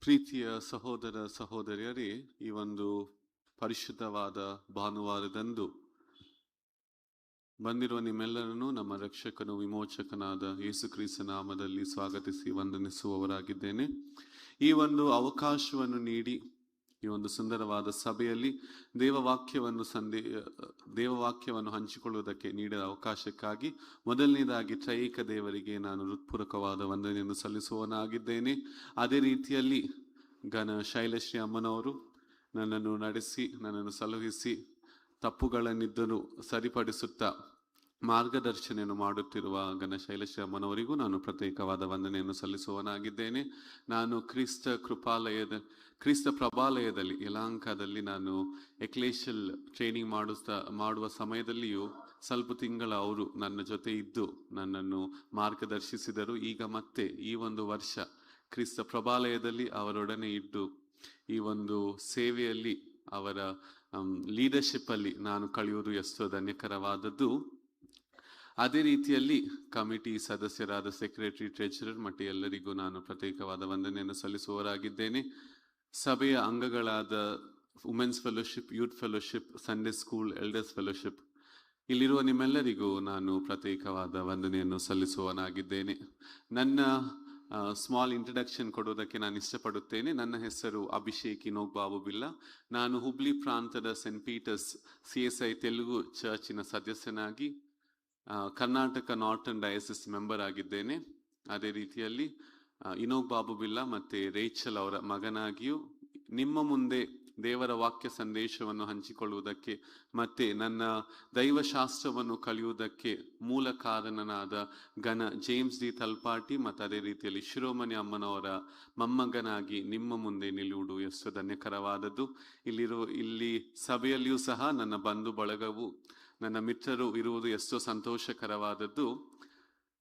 ಪ್ರೀತಿಯ ಸಹೋದರ ಸಹೋದರಿಯರೇ, ಈ ಒಂದು ಪರಿಶುದ್ಧವಾದ ಭಾನುವಾರದಂದು ಬಂದಿರುವ ನಿಮ್ಮೆಲ್ಲರನ್ನು ನಮ್ಮ ರಕ್ಷಕನು ವಿಮೋಚಕನಾದ ಯೇಸು ಕ್ರಿಸ್ತ ನಾಮದಲ್ಲಿ ಸ್ವಾಗತಿಸಿ ವಂದನಿಸುವವರಾಗಿದ್ದೇನೆ. ಈ ಒಂದು ಅವಕಾಶವನ್ನು ನೀಡಿ ಈ ಒಂದು ಸುಂದರವಾದ ಸಭೆಯಲ್ಲಿ ದೇವವಾಕ್ಯವನ್ನು ಹಂಚಿಕೊಳ್ಳುವುದಕ್ಕೆ ನೀಡಿದ ಅವಕಾಶಕ್ಕಾಗಿ ಮೊದಲನೇದಾಗಿ ತ್ರೈಕ ದೇವರಿಗೆ ನಾನು ಹೃತ್ಪೂರ್ವಕವಾದ ವಂದನೆಯನ್ನು ಸಲ್ಲಿಸುವವನಾಗಿದ್ದೇನೆ. ಅದೇ ರೀತಿಯಲ್ಲಿ ಶೈಲಶ್ರೀ ಅಮ್ಮನವರು ನನ್ನನ್ನು ನಡೆಸಿ, ನನ್ನನ್ನು ಸಲಹಿಸಿ, ತಪ್ಪುಗಳನ್ನಿದ್ದರೂ ಸರಿಪಡಿಸುತ್ತಾ ಮಾರ್ಗದರ್ಶನೆಯನ್ನು ಮಾಡುತ್ತಿರುವ ಶೈಲಶ್ರೀ ಅಮ್ಮನವರಿಗೂ ನಾನು ಪ್ರತ್ಯೇಕವಾದ ವಂದನೆಯನ್ನು ಸಲ್ಲಿಸುವವನಾಗಿದ್ದೇನೆ. ನಾನು ಕ್ರಿಸ್ತ ಪ್ರಭಾಲಯದಲ್ಲಿ ಯಲಹಂಕದಲ್ಲಿ ನಾನು ಎಕ್ಲೇಶಿಯಲ್ ಟ್ರೈನಿಂಗ್ ಮಾಡುವ ಸಮಯದಲ್ಲಿಯೂ ಸ್ವಲ್ಪ ತಿಂಗಳ ಅವರು ನನ್ನ ಜೊತೆ ಇದ್ದು ನನ್ನನ್ನು ಮಾರ್ಗದರ್ಶಿಸಿದರು. ಈಗ ಮತ್ತೆ ಈ ಒಂದು ವರ್ಷ ಕ್ರಿಸ್ತ ಪ್ರಭಾಲಯದಲ್ಲಿ ಅವರೊಡನೆ ಇದ್ದು ಈ ಒಂದು ಸೇವೆಯಲ್ಲಿ ಅವರ ಲೀಡರ್ಶಿಪ್ ಅಲ್ಲಿ ನಾನು ಕಳೆಯುವುದು ಎಷ್ಟೋ ಧನ್ಯಕರವಾದದ್ದು. ಅದೇ ರೀತಿಯಲ್ಲಿ ಕಮಿಟಿ ಸದಸ್ಯರಾದ ಸೆಕ್ರೆಟರಿ, ಟ್ರೆಜರರ್ ಮತ್ತು ಎಲ್ಲರಿಗೂ ನಾನು ಪ್ರತ್ಯೇಕವಾದ ವಂದನೆಯನ್ನು ಸಲ್ಲಿಸುವವರಾಗಿದ್ದೇನೆ. ಸಭೆಯ ಅಂಗಗಳಾದ women's fellowship, youth fellowship, Sunday school, elders fellowship, ಇಲ್ಲಿರುವ ನಿಮ್ಮೆಲ್ಲರಿಗೂ ನಾನು ಪ್ರತ್ಯೇಕವಾದ ವಂದನೆಯನ್ನು ಸಲ್ಲಿಸುವವನಾಗಿದ್ದೇನೆ. ನನ್ನ ಸ್ಮಾಲ್ ಇಂಟ್ರಡಕ್ಷನ್ ಕೊಡುವುದಕ್ಕೆ ನಾನು ಇಷ್ಟಪಡುತ್ತೇನೆ. ನನ್ನ ಹೆಸರು ಅಭಿಷೇಕ್ ಇನೋಗ್ ಬಾಬು ಬಿಲ್ಲ. ನಾನು ಹುಬ್ಳಿ ಪ್ರಾಂತದ ಸೆಂಟ್ ಪೀಟರ್ಸ್ CSI ತೆಲುಗು ಚರ್ಚಿನ ಸದಸ್ಯನಾಗಿ ಕರ್ನಾಟಕ ನಾರ್ಟರ್ನ್ ಡಯಸಿಸ್ ಮೆಂಬರ್ ಆಗಿದ್ದೇನೆ. ಅದೇ ರೀತಿಯಲ್ಲಿ ಇನೋಗ್ ಬಾಬು ಬಿಲ್ಲ ಮತ್ತು ರೇಚಲ್ ಅವರ ಮಗನಾಗಿಯೂ ನಿಮ್ಮ ಮುಂದೆ ದೇವರ ವಾಕ್ಯ ಸಂದೇಶವನ್ನು ಹಂಚಿಕೊಳ್ಳುವುದಕ್ಕೆ ಮತ್ತೆ ನನ್ನ ದೈವಶಾಸ್ತ್ರವನ್ನು ಕಲಿಯುವುದಕ್ಕೆ ಮೂಲ ಕಾರಣನಾದ ಜೇಮ್ಸ್ ಡಿ ತಲ್ಪಾಟಿ ಮತ್ತು ಅದೇ ರೀತಿಯಲ್ಲಿ ಶಿರೋಮಣಿ ಅಮ್ಮನವರ ಮೊಮ್ಮಗನಾಗಿ ನಿಮ್ಮ ಮುಂದೆ ನಿಲ್ಲುವುದು ಎಷ್ಟು ಧನ್ಯಕರವಾದದ್ದು. ಇಲ್ಲಿ ಸಭೆಯಲ್ಲಿಯೂ ಸಹ ನನ್ನ ಬಂಧು ಬಳಗವು, ನನ್ನ ಮಿತ್ರರು ಇರುವುದು ಎಷ್ಟೋ ಸಂತೋಷಕರವಾದದ್ದು.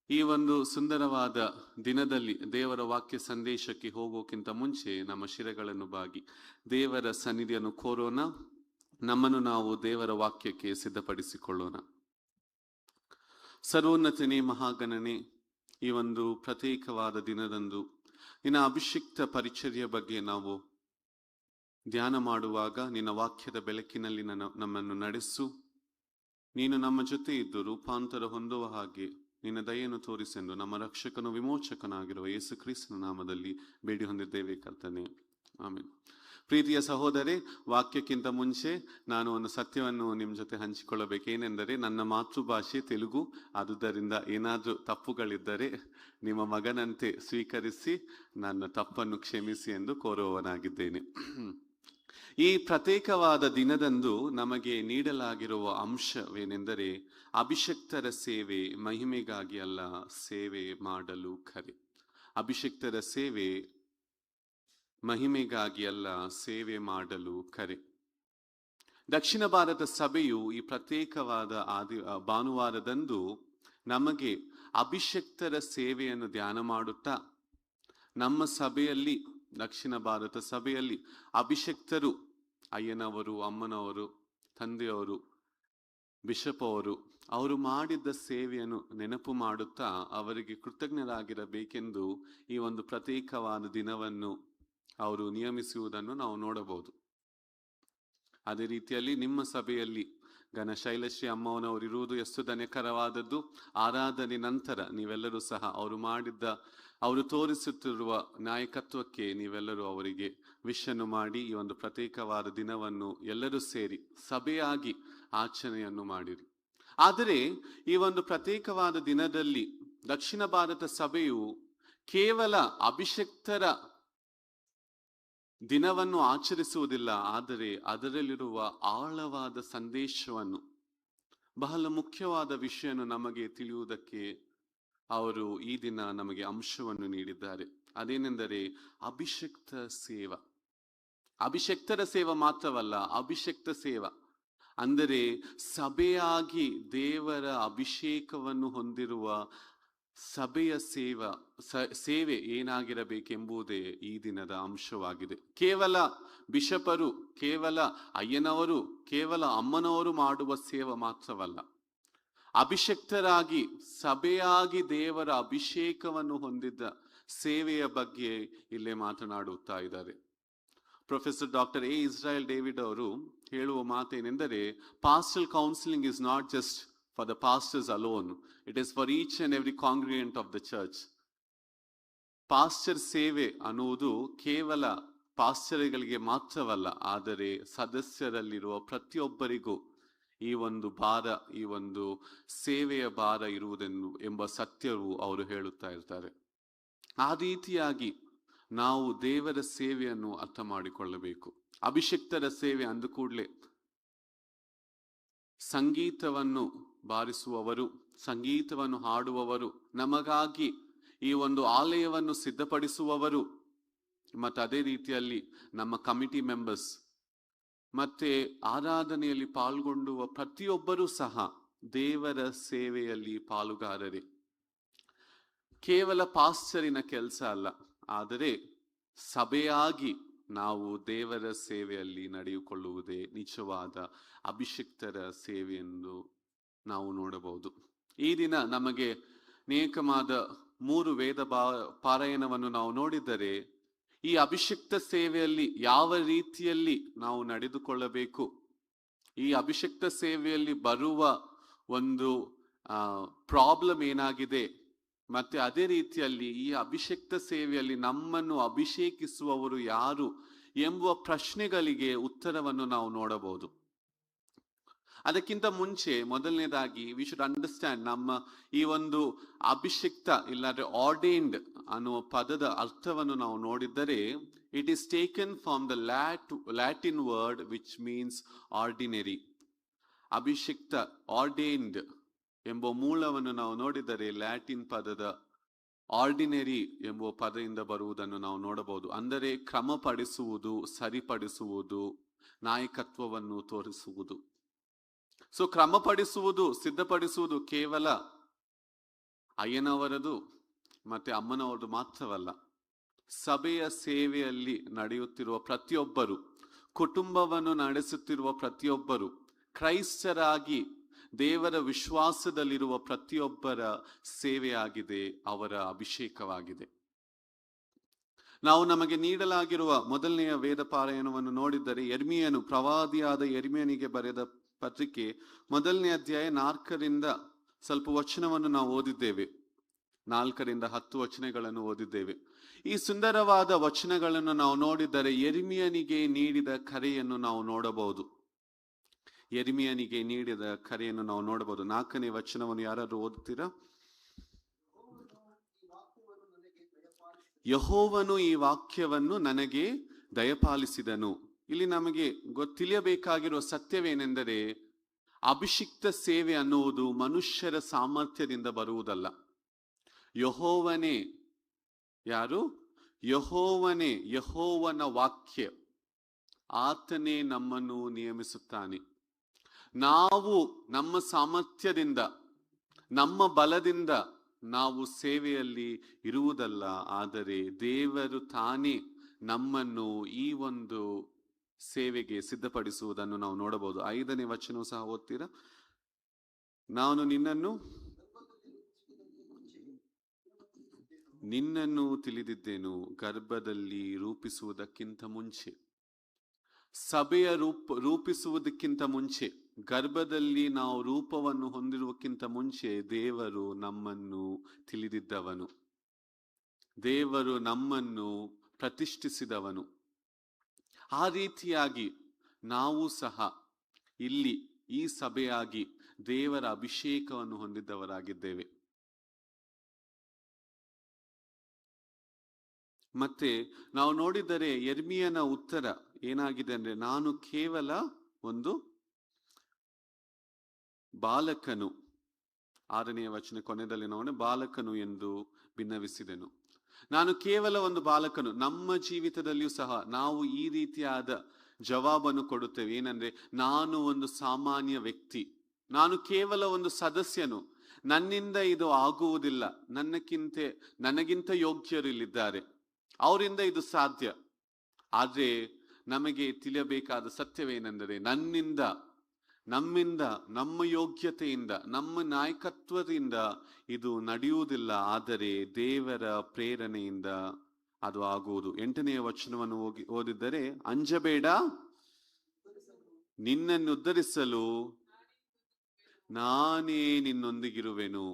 ಈ ಒಂದು ಸುಂದರವಾದ ದಿನದಲ್ಲಿ ದೇವರ ವಾಕ್ಯ ಸಂದೇಶಕ್ಕೆ ಹೋಗೋಕ್ಕಿಂತ ಮುಂಚೆ ನಮ್ಮ ಶಿರಗಳನ್ನು ಬಾಗಿ ದೇವರ ಸನ್ನಿಧಿಯನ್ನು ಕೋರೋಣ. ನಮ್ಮನ್ನು ನಾವು ದೇವರ ವಾಕ್ಯಕ್ಕೆ ಸಿದ್ಧಪಡಿಸಿಕೊಳ್ಳೋಣ. ಸರ್ವೋನ್ನತನೇ, ಮಹಾಗಣನೆ, ಈ ಒಂದು ಪ್ರತ್ಯೇಕವಾದ ದಿನದಂದು ನಿನ್ನ ಅಭಿಷಿಕ್ತ ಪರಿಚರ್ಯ ಬಗ್ಗೆ ನಾವು ಧ್ಯಾನ ಮಾಡುವಾಗ ನಿನ್ನ ವಾಕ್ಯದ ಬೆಳಕಿನಲ್ಲಿ ನಮ್ಮನ್ನು ನಡೆಸು. ನೀನು ನಮ್ಮ ಜೊತೆ ಇದ್ದು ರೂಪಾಂತರ ಹೊಂದುವ ಹಾಗೆ ನಿನ್ನ ದಯೆಯನ್ನು ತೋರಿಸೆಂದು ನಮ್ಮ ರಕ್ಷಕನು ವಿಮೋಚಕನಾಗಿರುವ ಯೇಸು ಕ್ರಿಸ್ತನ ನಾಮದಲ್ಲಿ ಬೇಡಿ ಹೊಂದಿದ್ದೇವೆ ಕರ್ತನೆ, ಆಮೇಲೆ. ಪ್ರೀತಿಯ ಸಹೋದರೇ, ವಾಕ್ಯಕ್ಕಿಂತ ಮುಂಚೆ ನಾನು ಒಂದು ಸತ್ಯವನ್ನು ನಿಮ್ಮ ಜೊತೆ ಹಂಚಿಕೊಳ್ಳಬೇಕೇನೆಂದರೆ, ನನ್ನ ಮಾತೃಭಾಷೆ ತೆಲುಗು. ಆದುದರಿಂದ ಏನಾದರೂ ತಪ್ಪುಗಳಿದ್ದರೆ ನಿಮ್ಮ ಮಗನಂತೆ ಸ್ವೀಕರಿಸಿ ನನ್ನ ತಪ್ಪನ್ನು ಕ್ಷಮಿಸಿ ಎಂದು ಕೋರುವವನಾಗಿದ್ದೇನೆ. ಈ ಪ್ರತ್ಯೇಕವಾದ ದಿನದಂದು ನಮಗೆ ನೀಡಲಾಗಿರುವ ಅಂಶವೇನೆಂದರೆ, ಅಭಿಷಕ್ತರ ಸೇವೆ ಮಹಿಮೆಗಾಗಿ ಅಲ್ಲ, ಸೇವೆ ಮಾಡಲು ಕರೆ. ಅಭಿಷಕ್ತರ ಸೇವೆ ಮಹಿಮೆಗಾಗಿ ಅಲ್ಲ, ಸೇವೆ ಮಾಡಲು ಕರೆ. ದಕ್ಷಿಣ ಭಾರತ ಸಭೆಯು ಈ ಪ್ರತ್ಯೇಕವಾದ ಭಾನುವಾರದಂದು ನಮಗೆ ಅಭಿಷಕ್ತರ ಸೇವೆಯನ್ನು ಧ್ಯಾನ ಮಾಡುತ್ತಾ, ನಮ್ಮ ಸಭೆಯಲ್ಲಿ, ದಕ್ಷಿಣ ಭಾರತ ಸಭೆಯಲ್ಲಿ ಅಭಿಷಕ್ತರು, ಅಯ್ಯನವರು, ಅಮ್ಮನವರು, ತಂದೆಯವರು, ಬಿಷಪ್ ಅವರು ಮಾಡಿದ್ದ ಸೇವೆಯನ್ನು ನೆನಪು ಮಾಡುತ್ತಾ ಅವರಿಗೆ ಕೃತಜ್ಞರಾಗಿರಬೇಕೆಂದು ಈ ಒಂದು ಪ್ರತ್ಯೇಕವಾದ ದಿನವನ್ನು ಅವರು ನಿಯಮಿಸುವುದನ್ನು ನಾವು ನೋಡಬಹುದು. ಅದೇ ರೀತಿಯಲ್ಲಿ ನಿಮ್ಮ ಸಭೆಯಲ್ಲಿ ಶೈಲಶ್ರೀ ಅಮ್ಮನವರು ಇರುವುದು ಎಷ್ಟು ಧನ್ಯಕರವಾದದ್ದು. ಆರಾಧನೆ ನಂತರ ನೀವೆಲ್ಲರೂ ಸಹ ಅವರು ತೋರಿಸುತ್ತಿರುವ ನಾಯಕತ್ವಕ್ಕೆ ನೀವೆಲ್ಲರೂ ಅವರಿಗೆ ವಿಶನ್ನು ಮಾಡಿ ಈ ಒಂದು ಪ್ರತ್ಯೇಕವಾದ ದಿನವನ್ನು ಎಲ್ಲರೂ ಸೇರಿ ಸಭೆಯಾಗಿ ಆಚರಣೆಯನ್ನು ಮಾಡಿರಿ. ಆದರೆ ಈ ಒಂದು ಪ್ರತ್ಯೇಕವಾದ ದಿನದಲ್ಲಿ ದಕ್ಷಿಣ ಭಾರತ ಸಭೆಯು ಕೇವಲ ಅಭಿಷಕ್ತರ ದಿನವನ್ನು ಆಚರಿಸುವುದಿಲ್ಲ, ಆದರೆ ಅದರಲ್ಲಿರುವ ಆಳವಾದ ಸಂದೇಶವನ್ನು, ಬಹಳ ಮುಖ್ಯವಾದ ವಿಷಯವನ್ನು ನಮಗೆ ತಿಳಿಯುವುದಕ್ಕೆ ಅವರು ಈ ದಿನ ನಮಗೆ ಅಂಶವನ್ನು ನೀಡಿದ್ದಾರೆ. ಅದೇನೆಂದರೆ ಅಭಿಷಕ್ತ ಸೇವ. ಅಭಿಷಕ್ತರ ಸೇವ ಮಾತ್ರವಲ್ಲ, ಅಭಿಷಕ್ತ ಸೇವ ಅಂದರೆ ಸಭೆಯಾಗಿ ದೇವರ ಅಭಿಷೇಕವನ್ನು ಹೊಂದಿರುವ ಸಭೆಯ ಸೇವೆ ಏನಾಗಿರಬೇಕೆಂಬುದೇ ಈ ದಿನದ ಅಂಶವಾಗಿದೆ. ಕೇವಲ ಬಿಷಪರು, ಕೇವಲ ಅಯ್ಯನವರು, ಕೇವಲ ಅಮ್ಮನವರು ಮಾಡುವ ಸೇವೆ ಮಾತ್ರವಲ್ಲ, ಅಭಿಷಕ್ತರಾಗಿ ಸಭೆಯಾಗಿ ದೇವರ ಅಭಿಷೇಕವನ್ನು ಹೊಂದಿದ್ದ ಸೇವೆಯ ಬಗ್ಗೆ ಇಲ್ಲೇ ಮಾತನಾಡುತ್ತಾ ಇದ್ದಾರೆ. Professor doctor A Israel David ಅವರು ಹೇಳುವ ಮಾತೇನೆಂದರೆ, pastoral counselling is not just for the pastors alone, it is for each and every congregant of the church. Pastor ಸೇವೆ ಅನ್ನುವುದು ಕೇವಲ ಪಾಸ್ಟರ್ಗಳಿಗೆ ಮಾತ್ರವಲ್ಲ, ಆದರೆ ಸದಸ್ಯರಲ್ಲಿರುವ ಪ್ರತಿಯೊಬ್ಬರಿಗೂ ಈ ಒಂದು ಭಾರ, ಈ ಒಂದು ಸೇವೆಯ ಭಾರ ಇರುವುದೆಂದು ಎಂಬ ಸತ್ಯವು ಅವರು ಹೇಳುತ್ತಾ ಇರ್ತಾರೆ. ಆ ರೀತಿಯಾಗಿ ನಾವು ದೇವರ ಸೇವೆಯನ್ನು ಅರ್ಥ ಮಾಡಿಕೊಳ್ಳಬೇಕು. ಅಭಿಷಕ್ತರ ಸೇವೆ ಅಂದ ಕೂಡಲೇ ಸಂಗೀತವನ್ನು ಬಾರಿಸುವವರು, ಸಂಗೀತವನ್ನು ಹಾಡುವವರು, ನಮಗಾಗಿ ಈ ಒಂದು ಆಲಯವನ್ನು ಸಿದ್ಧಪಡಿಸುವವರು, ಮತ್ತು ಅದೇ ರೀತಿಯಲ್ಲಿ ನಮ್ಮ ಕಮಿಟಿ ಮೆಂಬರ್ಸ್ ಮತ್ತೆ ಆರಾಧನೆಯಲ್ಲಿ ಪಾಲ್ಗೊಳ್ಳುವ ಪ್ರತಿಯೊಬ್ಬರೂ ಸಹ ದೇವರ ಸೇವೆಯಲ್ಲಿ ಪಾಲುಗಾರರೇ. ಕೇವಲ ಪಾಸ್ಟರಿನ ಕೆಲಸ ಅಲ್ಲ, ಆದರೆ ಸಭೆಯಾಗಿ ನಾವು ದೇವರ ಸೇವೆಯಲ್ಲಿ ನಡೆಯುಕೊಳ್ಳುವುದೇ ನಿಜವಾದ ಅಭಿಷಿಕ್ತರ ಸೇವೆ ಎಂದು ನಾವು ನೋಡಬಹುದು. ಈ ದಿನ ನಮಗೆ ನೇಕಮಾದ 3 ವೇದ ಪಾರಾಯಣವನ್ನು ನಾವು ನೋಡಿದರೆ, ಈ ಅಭಿಷಿಕ್ತ ಸೇವೆಯಲ್ಲಿ ಯಾವ ರೀತಿಯಲ್ಲಿ ನಾವು ನಡೆದುಕೊಳ್ಳಬೇಕು, ಈ ಅಭಿಷಿಕ್ತ ಸೇವೆಯಲ್ಲಿ ಬರುವ ಒಂದು ಪ್ರಾಬ್ಲಮ್ ಏನಾಗಿದೆ, ಮತ್ತೆ ಅದೇ ರೀತಿಯಲ್ಲಿ ಈ ಅಭಿಷಿಕ್ತ ಸೇವೆಯಲ್ಲಿ ನಮ್ಮನ್ನು ಅಭಿಷೇಕಿಸುವವರು ಯಾರು ಎಂಬುವ ಪ್ರಶ್ನೆಗಳಿಗೆ ಉತ್ತರವನ್ನು ನಾವು ನೋಡಬಹುದು. ಅದಕ್ಕಿಂತ ಮುಂಚೆ ಮೊದಲನೇದಾಗಿ ವಿ ಶುಡ್ ಅಂಡರ್ಸ್ಟ್ಯಾಂಡ್, ನಮ್ಮ ಈ ಒಂದು ಅಭಿಷಿಕ್ತ ಇಲ್ಲಾಂದ್ರೆ ಆರ್ಡೇನ್ಡ್ ಅನ್ನುವ ಪದದ ಅರ್ಥವನ್ನು ನಾವು ನೋಡಿದರೆ, it is taken from the Latin word which means ordinary. ಅಭಿಷಿಕ್ತ, ಆರ್ಡೇನ್ಡ್ ಎಂಬ ಮೂಲವನ್ನು ನಾವು ನೋಡಿದರೆ ಲ್ಯಾಟಿನ್ ಪದದ ಆರ್ಡಿನರಿ ಎಂಬುವ ಪದದಿಂದ ಬರುವುದನ್ನು ನಾವು ನೋಡಬಹುದು. ಅಂದರೆ ಕ್ರಮಪಡಿಸುವುದು, ಸರಿಪಡಿಸುವುದು, ನಾಯಕತ್ವವನ್ನು ತೋರಿಸುವುದು. ಸೊ ಕ್ರಮಪಡಿಸುವುದು, ಸಿದ್ಧಪಡಿಸುವುದು ಕೇವಲ ಅಯ್ಯನವರದು ಮತ್ತೆ ಅಮ್ಮನವರದು ಮಾತ್ರವಲ್ಲ. ಸಭೆಯ ಸೇವೆಯಲ್ಲಿ ನಡೆಯುತ್ತಿರುವ ಪ್ರತಿಯೊಬ್ಬರು, ಕುಟುಂಬವನ್ನು ನಡೆಸುತ್ತಿರುವ ಪ್ರತಿಯೊಬ್ಬರು, ಕ್ರೈಸ್ತರಾಗಿ ದೇವರ ವಿಶ್ವಾಸದಲ್ಲಿರುವ ಪ್ರತಿಯೊಬ್ಬರ ಸೇವೆಯಾಗಿದೆ, ಅವರ ಅಭಿಷೇಕವಾಗಿದೆ. ನಾವು ನಮಗೆ ನೀಡಲಾಗಿರುವ ಮೊದಲನೆಯ ವೇದ ಪಾರಾಯಣವನ್ನು ನೋಡಿದರೆ, ಯೆರೆಮೀಯನು, ಪ್ರವಾದಿಯಾದ ಯೆರೆಮೀಯನಿಗೆ ಬರೆದ ಪತ್ರಿಕೆ 1ನೇ ಅಧ್ಯಾಯ 4ರಿಂದ ಸ್ವಲ್ಪ ವಚನವನ್ನು ನಾವು ಓದಿದ್ದೇವೆ. 4ರಿಂದ 10 ವಚನಗಳನ್ನು ಓದಿದ್ದೇವೆ. ಈ ಸುಂದರವಾದ ವಚನಗಳನ್ನು ನಾವು ನೋಡಿದರೆ ಯೆರೆಮೀಯನಿಗೆ ನೀಡಿದ ಕರೆಯನ್ನು ನಾವು ನೋಡಬಹುದು. ಯೆರೆಮೀಯನಿಗೆ ನೀಡಿದ ಕರೆಯನ್ನು ನಾವು ನೋಡಬಹುದು. 4ನೇ ವಚನವನ್ನು ಯಾರಾದ್ರೂ ಓದುತ್ತೀರಾ? ಯೆಹೋವನು ಈ ವಾಕ್ಯವನ್ನು ನನಗೆ ದಯಪಾಲಿಸಿದನು. ಇಲ್ಲಿ ನಮಗೆ ತಿಳಿಯಬೇಕಾಗಿರುವ ಸತ್ಯವೇನೆಂದರೆ, ಅಭಿಷಿಕ್ತ ಸೇವೆ ಅನ್ನುವುದು ಮನುಷ್ಯರ ಸಾಮರ್ಥ್ಯದಿಂದ ಬರುವುದಲ್ಲ. ಯೆಹೋವನೇ, ಯಾರು? ಯೆಹೋವನೇ, ಯೆಹೋವನ ವಾಕ್ಯ, ಆತನೇ ನಮ್ಮನ್ನು ನಿಯಮಿಸುತ್ತಾನೆ. ನಾವು ನಮ್ಮ ಸಾಮರ್ಥ್ಯದಿಂದ, ನಮ್ಮ ಬಲದಿಂದ ನಾವು ಸೇವೆಯಲ್ಲಿ ಇರುವುದಲ್ಲ, ಆದರೆ ದೇವರು ತಾನೇ ನಮ್ಮನ್ನು ಈ ಒಂದು ಸೇವೆಗೆ ಸಿದ್ಧಪಡಿಸುವುದನ್ನು ನಾವು ನೋಡಬಹುದು. 5ನೇ ವಚನವೂ ಸಹ ಓದ್ತೀರಾ? ನಾನು ನಿನ್ನನ್ನು ತಿಳಿದಿದ್ದೇನು, ಗರ್ಭದಲ್ಲಿ ರೂಪಿಸುವುದಕ್ಕಿಂತ ಮುಂಚೆ. ಸಭೆಯ ರೂಪಿಸುವುದಕ್ಕಿಂತ ಮುಂಚೆ, ಗರ್ಭದಲ್ಲಿ ನಾವು ರೂಪವನ್ನು ಹೊಂದಿರುವುದಕ್ಕಿಂತ ಮುಂಚೆ ದೇವರು ನಮ್ಮನ್ನು ತಿಳಿದಿದ್ದವನು, ದೇವರು ನಮ್ಮನ್ನು ಪ್ರತಿಷ್ಠಿಸಿದವನು. ಆ ರೀತಿಯಾಗಿ ನಾವು ಸಹ ಇಲ್ಲಿ ಈ ಸಭೆಯಾಗಿ ದೇವರ ಅಭಿಷೇಕವನ್ನು ಹೊಂದಿದ್ದವರಾಗಿದ್ದೇವೆ. ಮತ್ತೆ ನಾವು ನೋಡಿದರೆ ಯೆರೆಮೀಯನ ಉತ್ತರ ಏನಾಗಿದೆ ಅಂದ್ರೆ, ನಾನು ಕೇವಲ ಒಂದು ಬಾಲಕನು. 6ನೇ ವಚನ ಕೊನೆಯಲ್ಲಿ ನಾವು ಬಾಲಕನು ಎಂದು ಭಿನ್ನವಿಸಿದೆನು. ನಾನು ಕೇವಲ ಒಂದು ಬಾಲಕನು. ನಮ್ಮ ಜೀವಿತದಲ್ಲಿಯೂ ಸಹ ನಾವು ಈ ರೀತಿಯಾದ ಜವಾಬನ್ನು ಕೊಡುತ್ತೇವೆ. ಏನಂದ್ರೆ, ನಾನು ಒಂದು ಸಾಮಾನ್ಯ ವ್ಯಕ್ತಿ, ನಾನು ಕೇವಲ ಒಂದು ಸದಸ್ಯನು, ನನ್ನಿಂದ ಇದು ಆಗುವುದಿಲ್ಲ, ನನಗಿಂತ ಯೋಗ್ಯರು ಇಲ್ಲಿದ್ದಾರೆ, ಅವರಿಂದ ಇದು ಸಾಧ್ಯ. ಆದ್ರೆ ನಮಗೆ ತಿಳಿಯಬೇಕಾದ ಸತ್ಯವೇನೆಂದರೆ, ನನ್ನಿಂದ ನಮ್ಮಿಂದ, ನಮ್ಮ ಯೋಗ್ಯತೆಯಿಂದ, ನಮ್ಮ ನಾಯಕತ್ವದಿಂದ ಇದು ನಡೆಯುವುದಿಲ್ಲ. ಆದರೆ ದೇವರ ಪ್ರೇರಣೆಯಿಂದ ಅದು ಆಗುವುದು. 8ನೇ ವಚನವನ್ನು ಓದಿದ್ದರೆ, ಅಂಜಬೇಡ, ನಿನ್ನನ್ನು ಉದ್ಧರಿಸಲು ನಾನೇ ನಿನ್ನೊಂದಿಗಿರುವೆನು.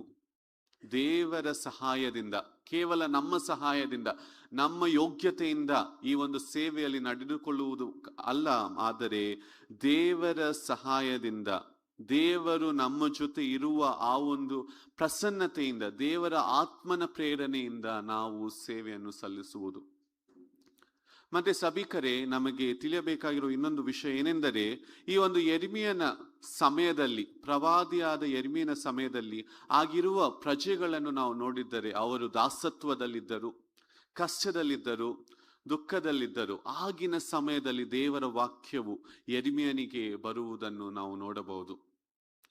ದೇವರ ಸಹಾಯದಿಂದ, ಕೇವಲ ನಮ್ಮ ಸಹಾಯದಿಂದ, ನಮ್ಮ ಯೋಗ್ಯತೆಯಿಂದ ಈ ಒಂದು ಸೇವೆಯಲ್ಲಿ ನಡೆದುಕೊಳ್ಳುವುದು ಅಲ್ಲ, ಆದರೆ ದೇವರ ಸಹಾಯದಿಂದ, ದೇವರು ನಮ್ಮ ಜೊತೆ ಇರುವ ಆ ಒಂದು ಪ್ರಸನ್ನತೆಯಿಂದ, ದೇವರ ಆತ್ಮನ ಪ್ರೇರಣೆಯಿಂದ ನಾವು ಸೇವೆಯನ್ನು ಸಲ್ಲಿಸುವುದು. ಮತ್ತೆ ಸಭಿಕರೇ, ನಮಗೆ ತಿಳಿಯಬೇಕಾಗಿರುವ ಇನ್ನೊಂದು ವಿಷಯ ಏನೆಂದರೆ, ಈ ಒಂದು ಯೆರೆಮೀಯನ ಸಮಯದಲ್ಲಿ, ಪ್ರವಾದಿಯಾದ ಯೆರೆಮೀಯನ ಸಮಯದಲ್ಲಿ ಆಗಿರುವ ಪ್ರಜೆಗಳನ್ನು ನಾವು ನೋಡಿದ್ದರೆ, ಅವರು ದಾಸತ್ವದಲ್ಲಿದ್ದರು, ಕಷ್ಟದಲ್ಲಿದ್ದರು, ದುಃಖದಲ್ಲಿದ್ದರು. ಆಗಿನ ಸಮಯದಲ್ಲಿ ದೇವರ ವಾಕ್ಯವು ಯೆರೆಮೀಯನಿಗೆ ಬರುವುದನ್ನು ನಾವು ನೋಡಬಹುದು.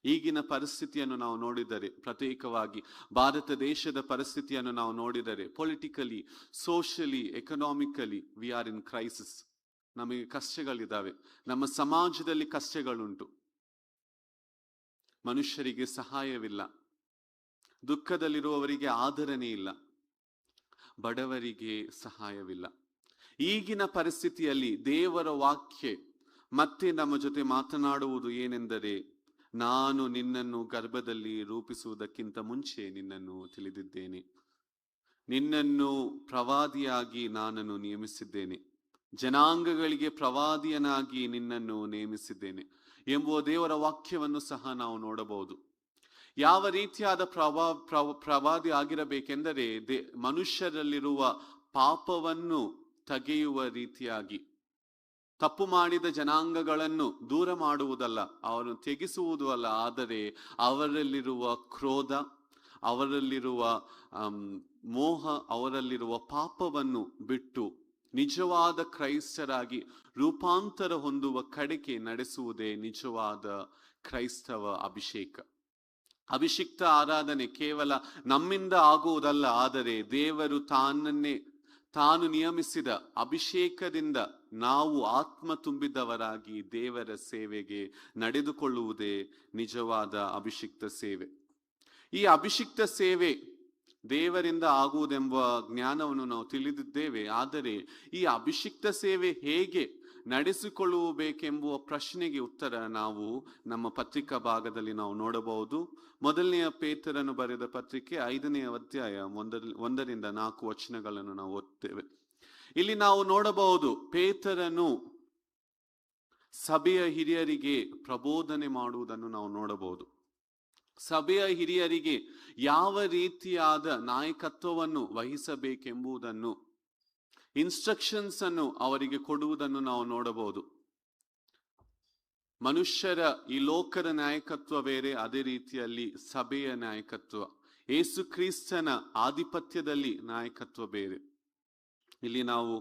ಈಗಿನ ಪರಿಸ್ಥಿತಿಯನ್ನು ನಾವು ನೋಡಿದರೆ, ಪ್ರತ್ಯೇಕವಾಗಿ ಭಾರತ ದೇಶದ ಪರಿಸ್ಥಿತಿಯನ್ನು ನಾವು ನೋಡಿದರೆ, politically, socially, economically we are in crisis. ನಮಗೆ ಕಷ್ಟಗಳಿದ್ದಾವೆ, ನಮ್ಮ ಸಮಾಜದಲ್ಲಿ ಕಷ್ಟಗಳುಂಟು, ಮನುಷ್ಯರಿಗೆ ಸಹಾಯವಿಲ್ಲ, ದುಃಖದಲ್ಲಿರುವವರಿಗೆ ಆದರಣೆ ಇಲ್ಲ, ಬಡವರಿಗೆ ಸಹಾಯವಿಲ್ಲ. ಈಗಿನ ಪರಿಸ್ಥಿತಿಯಲ್ಲಿ ದೇವರ ವಾಕ್ಯ ಮತ್ತೆ ನಮ್ಮ ಜೊತೆ ಮಾತನಾಡುವುದು ಏನೆಂದರೆ, ನಾನು ನಿನ್ನನ್ನು ಗರ್ಭದಲ್ಲಿ ರೂಪಿಸುವುದಕ್ಕಿಂತ ಮುಂಚೆ ನಿನ್ನನ್ನು ತಿಳಿದಿದ್ದೇನೆ, ನಿನ್ನನ್ನು ಪ್ರವಾದಿಯಾಗಿ ನಾನನ್ನು ನಿಯಮಿಸಿದ್ದೇನೆ, ಜನಾಂಗಗಳಿಗೆ ಪ್ರವಾದಿಯನಾಗಿ ನಿನ್ನನ್ನು ನೇಮಿಸಿದ್ದೇನೆ ಎಂಬುವ ದೇವರ ವಾಕ್ಯವನ್ನು ಸಹ ನಾವು ನೋಡಬಹುದು. ಯಾವ ರೀತಿಯಾದ ಪ್ರವಾದಿ ಆಗಿರಬೇಕೆಂದರೆ, ಮನುಷ್ಯರಲ್ಲಿರುವ ಪಾಪವನ್ನು ತೆಗೆಯುವ ರೀತಿಯಾಗಿ, ತಪ್ಪು ಮಾಡಿದ ಜನಾಂಗಗಳನ್ನು ದೂರ ಮಾಡುವುದಲ್ಲ, ಅವರನ್ನು ತೆಗೆಸುವುದು ಅಲ್ಲ, ಆದರೆ ಅವರಲ್ಲಿರುವ ಕ್ರೋಧ, ಅವರಲ್ಲಿರುವ ಮೋಹ, ಅವರಲ್ಲಿರುವ ಪಾಪವನ್ನು ಬಿಟ್ಟು ನಿಜವಾದ ಕ್ರೈಸ್ತರಾಗಿ ರೂಪಾಂತರ ಹೊಂದುವ ಕಡೆಗೆ ನಡೆಸುವುದೇ ನಿಜವಾದ ಕ್ರೈಸ್ತವ ಅಭಿಷೇಕ. ಅಭಿಷಿಕ್ತ ಆರಾಧನೆ ಕೇವಲ ನಮ್ಮಿಂದ ಆಗುವುದಲ್ಲ, ಆದರೆ ದೇವರು ತಾನು ನಿಯಮಿಸಿದ ಅಭಿಷೇಕದಿಂದ ನಾವು ಆತ್ಮ ತುಂಬಿದವರಾಗಿ ದೇವರ ಸೇವೆಗೆ ನಡೆದುಕೊಳ್ಳುವುದೇ ನಿಜವಾದ ಅಭಿಷಿಕ್ತ ಸೇವೆ. ಈ ಅಭಿಷಿಕ್ತ ಸೇವೆ ದೇವರಿಂದ ಆಗುವುದೆಂಬ ಜ್ಞಾನವನ್ನು ನಾವು ತಿಳಿದಿದ್ದೇವೆ. ಆದರೆ ಈ ಅಭಿಷಿಕ್ತ ಸೇವೆ ಹೇಗೆ ನಡೆಸಿಕೊಳ್ಳಬೇಕೆಂಬುವ ಪ್ರಶ್ನೆಗೆ ಉತ್ತರ ನಾವು ನಮ್ಮ ಪತ್ರಿಕಾ ಭಾಗದಲ್ಲಿ ನಾವು ನೋಡಬಹುದು. ಮೊದಲನೆಯ ಪೇತ್ರನು ಬರೆದ ಪತ್ರಿಕೆ 5ನೇ ಅಧ್ಯಾಯ 1ರಿಂದ 4 ವಚನಗಳನ್ನು ನಾವು ಓದ್ತೇವೆ. ಇಲ್ಲಿ ನಾವು ನೋಡಬಹುದು, ಪೇತ್ರನು ಸಭೆಯ ಹಿರಿಯರಿಗೆ ಪ್ರಬೋಧನೆ ಮಾಡುವುದನ್ನು ನಾವು ನೋಡಬಹುದು. ಸಭೆಯ ಹಿರಿಯರಿಗೆ ಯಾವ ರೀತಿಯಾದ ನಾಯಕತ್ವವನ್ನು ವಹಿಸಬೇಕೆಂಬುದನ್ನು, ಇನ್ಸ್ಟ್ರಕ್ಷನ್ಸ್ ಅನ್ನು ಅವರಿಗೆ ಕೊಡುವುದನ್ನು ನಾವು ನೋಡಬಹುದು. ಮನುಷ್ಯರ, ಈ ಲೋಕದ ನಾಯಕತ್ವ ಬೇರೆ, ಅದೇ ರೀತಿಯಲ್ಲಿ ಸಭೆಯ ನಾಯಕತ್ವ, ಯೇಸು ಕ್ರಿಸ್ತನ ಆಧಿಪತ್ಯದಲ್ಲಿ ನಾಯಕತ್ವ ಬೇರೆ. ಇಲ್ಲಿ ನಾವು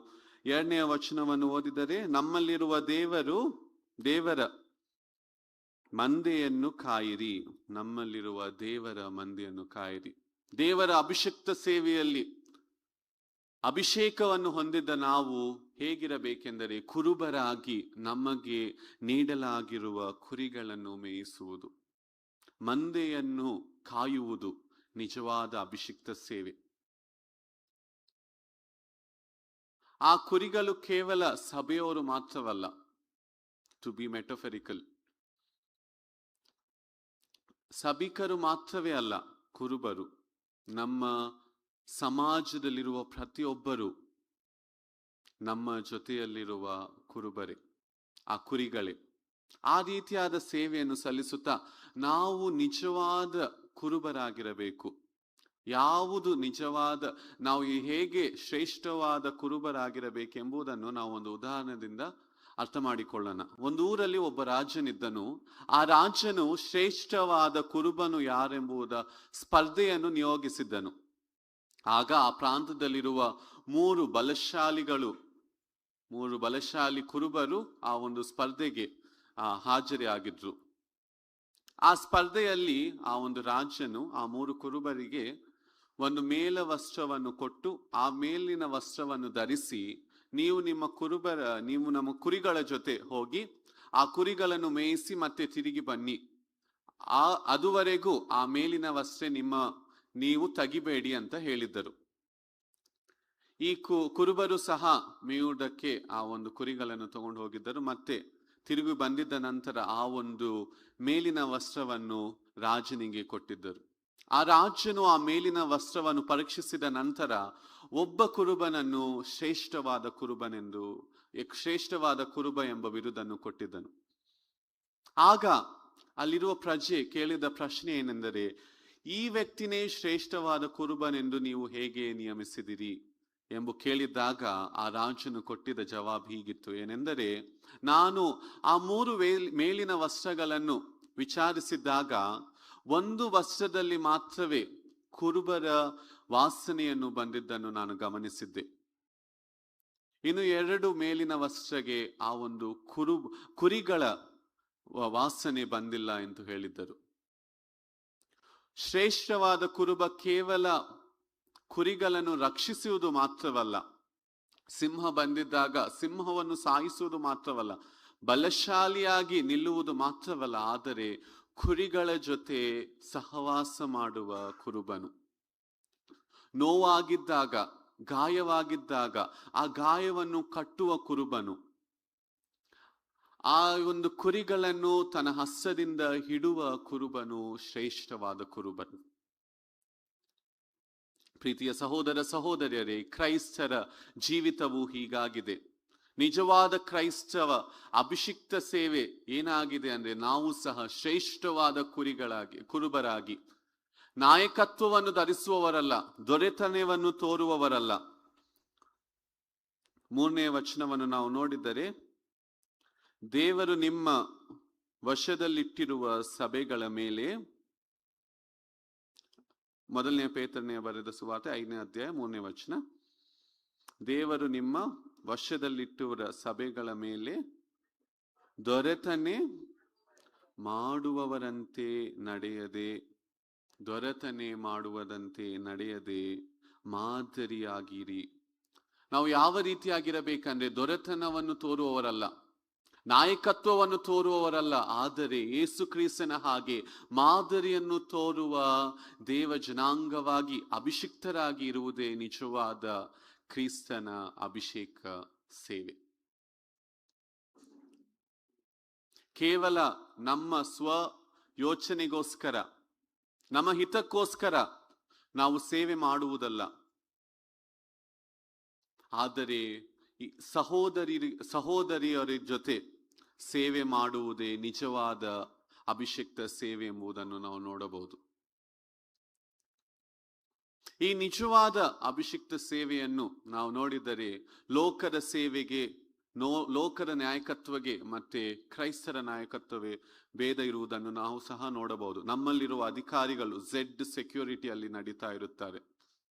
2ನೇ ವಚನವನ್ನು ಓದಿದರೆ, ನಮ್ಮಲ್ಲಿರುವ ದೇವರ ಮಂದೆಯನ್ನು ಕಾಯಿರಿ, ನಮ್ಮಲ್ಲಿರುವ ದೇವರ ಮಂದೆಯನ್ನು ಕಾಯಿರಿ. ದೇವರ ಅಭಿಷಿಕ್ತ ಸೇವೆಯಲ್ಲಿ ಅಭಿಷೇಕವನ್ನು ಹೊಂದಿದ್ದ ನಾವು ಹೇಗಿರಬೇಕೆಂದರೆ, ಕುರುಬರಾಗಿ ನಮಗೆ ನೀಡಲಾಗಿರುವ ಕುರಿಗಳನ್ನು ಮೇಯಿಸುವುದು, ಮಂದೆಯನ್ನು ಕಾಯುವುದು ನಿಜವಾದ ಅಭಿಷಿಕ್ತ ಸೇವೆ. ಆ ಕುರಿಗಳು ಕೇವಲ ಸಭೆಯವರು ಮಾತ್ರವಲ್ಲ, ಟು ಬಿ ಮೆಟಫರಿಕಲ್, ಸಭಿಕರು ಮಾತ್ರವೇ ಅಲ್ಲ, ಕುರುಬರು, ನಮ್ಮ ಸಮಾಜದಲ್ಲಿರುವ ಪ್ರತಿಯೊಬ್ಬರು ನಮ್ಮ ಜೊತೆಯಲ್ಲಿರುವ ಕುರುಬರೇ, ಆ ಕುರಿಗಳೇ. ಆ ರೀತಿಯಾದ ಸೇವೆಯನ್ನು ಸಲ್ಲಿಸುತ್ತಾ ನಾವು ನಿಜವಾದ ಕುರುಬರಾಗಿರಬೇಕು. ಯಾವುದು ನಿಜವಾದ, ನಾವು ಹೇಗೆ ಶ್ರೇಷ್ಠವಾದ ಕುರುಬರಾಗಿರಬೇಕೆಂಬುದನ್ನು ನಾವು ಒಂದು ಉದಾಹರಣೆಯಿಂದ ಅರ್ಥ ಮಾಡಿಕೊಳ್ಳೋಣ. ಒಂದು ಊರಲ್ಲಿ ಒಬ್ಬ ರಾಜನಿದ್ದನು. ಆ ರಾಜನು ಶ್ರೇಷ್ಠವಾದ ಕುರುಬನು ಯಾರೆಂಬುದ ಸ್ಪರ್ಧೆಯನ್ನು ನಿಯೋಗಿಸಿದ್ದನು. ಆಗ ಆ ಪ್ರಾಂತದಲ್ಲಿರುವ 3 ಬಲಶಾಲಿ ಕುರುಬರು ಆ ಒಂದು ಸ್ಪರ್ಧೆಗೆ ಹಾಜರಿಯಾಗಿದ್ರು. ಆ ಸ್ಪರ್ಧೆಯಲ್ಲಿ ಆ ಒಂದು ರಾಜನು ಆ 3 ಕುರುಬರಿಗೆ ಒಂದು ಮೇಲ ವಸ್ತ್ರವನ್ನು ಕೊಟ್ಟು, ಆ ಮೇಲಿನ ವಸ್ತ್ರವನ್ನು ಧರಿಸಿ, ನೀವು ನಮ್ಮ ಕುರಿಗಳ ಜೊತೆ ಹೋಗಿ ಆ ಕುರಿಗಳನ್ನು ಮೇಯಿಸಿ ಮತ್ತೆ ತಿರುಗಿ ಬನ್ನಿ, ಅದುವರೆಗೂ ಆ ಮೇಲಿನ ವಸ್ತ್ರ ನೀವು ತೆಗಿಬೇಡಿ ಅಂತ ಹೇಳಿದ್ದರು. ಈ ಕುರುಬರು ಸಹ ಮೇಯುವುದಕ್ಕೆ ಆ ಒಂದು ಕುರಿಗಳನ್ನು ತಗೊಂಡು ಹೋಗಿದ್ದರು. ಮತ್ತೆ ತಿರುಗಿ ಬಂದಿದ್ದ ನಂತರ ಆ ಒಂದು ಮೇಲಿನ ವಸ್ತ್ರವನ್ನು ರಾಜನಿಗೆ ಕೊಟ್ಟಿದ್ದರು. ಆ ರಾಜನು ಆ ಮೇಲಿನ ವಸ್ತ್ರವನ್ನು ಪರೀಕ್ಷಿಸಿದ ನಂತರ ಒಬ್ಬ ಕುರುಬನನ್ನು ಶ್ರೇಷ್ಠವಾದ ಕುರುಬ ಎಂಬ ಬಿರುದನ್ನು ಕೊಟ್ಟಿದ್ದನು. ಆಗ ಅಲ್ಲಿರುವ ಪ್ರಜೆ ಕೇಳಿದ ಪ್ರಶ್ನೆ ಏನೆಂದರೆ, ಈ ವ್ಯಕ್ತಿನೇ ಶ್ರೇಷ್ಠವಾದ ಕುರುಬನೆಂದು ನೀವು ಹೇಗೆ ನಿಯಮಿಸಿದಿರಿ ಎಂದು ಕೇಳಿದಾಗ ಆ ರಾಜನು ಕೊಟ್ಟಿದ್ದ ಜವಾಬು ಹೀಗಿತ್ತು. ಏನೆಂದರೆ, ನಾನು ಆ 3 ಮೇಲಿನ ವಸ್ತ್ರಗಳನ್ನು ವಿಚಾರಿಸಿದಾಗ ಒಂದು ವಸ್ತ್ರದಲ್ಲಿ ಮಾತ್ರವೇ ಕುರುಬರ ವಾಸನೆಯನ್ನು ಬಂದಿದ್ದನ್ನು ನಾನು ಗಮನಿಸಿದ್ದೆ. ಇನ್ನು 2 ಮೇಲಿನ ವಸ್ತ್ರಗೆ ಆ ಒಂದು ಕುರಿಗಳ ವಾಸನೆ ಬಂದಿಲ್ಲ ಎಂದು ಹೇಳಿದ್ದರು. ಶ್ರೇಷ್ಠವಾದ ಕುರುಬ ಕೇವಲ ಕುರಿಗಳನ್ನು ರಕ್ಷಿಸುವುದು ಮಾತ್ರವಲ್ಲ, ಸಿಂಹ ಬಂದಿದ್ದಾಗ ಸಿಂಹವನ್ನು ಸಾಯಿಸುವುದು ಮಾತ್ರವಲ್ಲ, ಬಲಶಾಲಿಯಾಗಿ ನಿಲ್ಲುವುದು ಮಾತ್ರವಲ್ಲ, ಆದರೆ ಕುರಿಗಳ ಜೊತೆ ಸಹವಾಸ ಮಾಡುವ ಕುರುಬನು. ನೋವಾಗಿದ್ದಾಗ, ಗಾಯವಾಗಿದ್ದಾಗ ಆ ಗಾಯವನ್ನು ಕಟ್ಟುವ ಕುರುಬನು, ಆ ಒಂದು ಕುರಿಗಳನ್ನು ತನ್ನ ಹಸ್ತದಿಂದ ಹಿಡುವ ಕುರುಬನು ಶ್ರೇಷ್ಠವಾದ ಕುರುಬನು. ಪ್ರೀತಿಯ ಸಹೋದರ ಸಹೋದರಿಯರೇ, ಕ್ರೈಸ್ತರ ಜೀವಿತವು ಹೀಗಾಗಿದೆ. ನಿಜವಾದ ಕ್ರೈಸ್ತವ ಅಭಿಷಿಕ್ತ ಸೇವೆ ಏನಾಗಿದೆ ಅಂದ್ರೆ, ನಾವು ಸಹ ಶ್ರೇಷ್ಠವಾದ ಕುರುಬರಾಗಿ ನಾಯಕತ್ವವನ್ನು ಧರಿಸುವವರಲ್ಲ, ದೊರೆತನವನ್ನು ತೋರುವವರಲ್ಲ. 3ನೇ ವಚನವನ್ನು ನಾವು ನೋಡಿದರೆ, ದೇವರು ನಿಮ್ಮ ವಶದಲ್ಲಿಟ್ಟಿರುವ ಸಭೆಗಳ ಮೇಲೆ, 1ನೇ ಪೇತ್ರನೇ ಬರೆದ ಸುವಾರ್ತೆ 5ನೇ ಅಧ್ಯಾಯ 3ನೇ ವಚನ, ದೇವರು ನಿಮ್ಮ ವಶದಲ್ಲಿಟ್ಟಿರುವ ಸಭೆಗಳ ಮೇಲೆ ದೊರೆತನೆ ಮಾಡುವವರಂತೆ ನಡೆಯದೆ ಮಾದರಿಯಾಗಿರಿ. ನಾವು ಯಾವ ರೀತಿಯಾಗಿರಬೇಕಂದ್ರೆ, ದೊರೆತನವನ್ನು ತೋರುವವರಲ್ಲ, ನಾಯಕತ್ವವನ್ನು ತೋರುವವರಲ್ಲ, ಆದರೆ ಯೇಸು ಕ್ರಿಸ್ತನ ಹಾಗೆ ಮಾದರಿಯನ್ನು ತೋರುವ ದೇವ ಜನಾಂಗವಾಗಿ ಅಭಿಷಿಕ್ತರಾಗಿ ಇರುವುದೇ ನಿಜವಾದ ಕ್ರಿಸ್ತನ ಅಭಿಷೇಕ ಸೇವೆ. ಕೇವಲ ನಮ್ಮ ಸ್ವ ಯೋಚನೆಗೋಸ್ಕರ, ನಮ್ಮ ಹಿತಕ್ಕೋಸ್ಕರ ನಾವು ಸೇವೆ ಮಾಡುವುದಲ್ಲ, ಆದರೆ ಸಹೋದರಿಯರ ಜೊತೆ ಸೇವೆ ಮಾಡುವುದೇ ನಿಜವಾದ ಅಭಿಷಿಕ್ತ ಸೇವೆ ಎಂಬುದನ್ನು ನಾವು ನೋಡಬಹುದು. ಈ ನಿಜವಾದ ಅಭಿಷಿಕ್ತ ಸೇವೆಯನ್ನು ನಾವು ನೋಡಿದರೆ ಲೋಕದ ಸೇವೆಗೆ, ಲೋಕದ ನಾಯಕತ್ವಗೆ ಮತ್ತೆ ಕ್ರೈಸ್ತರ ನಾಯಕತ್ವವೇ ಭೇದ ಇರುವುದನ್ನು ನಾವು ಸಹ ನೋಡಬಹುದು. ನಮ್ಮಲ್ಲಿರುವ ಅಧಿಕಾರಿಗಳು ಝೆಡ್ ಸೆಕ್ಯೂರಿಟಿಯಲ್ಲಿ ನಡೀತಾ ಇರುತ್ತಾರೆ,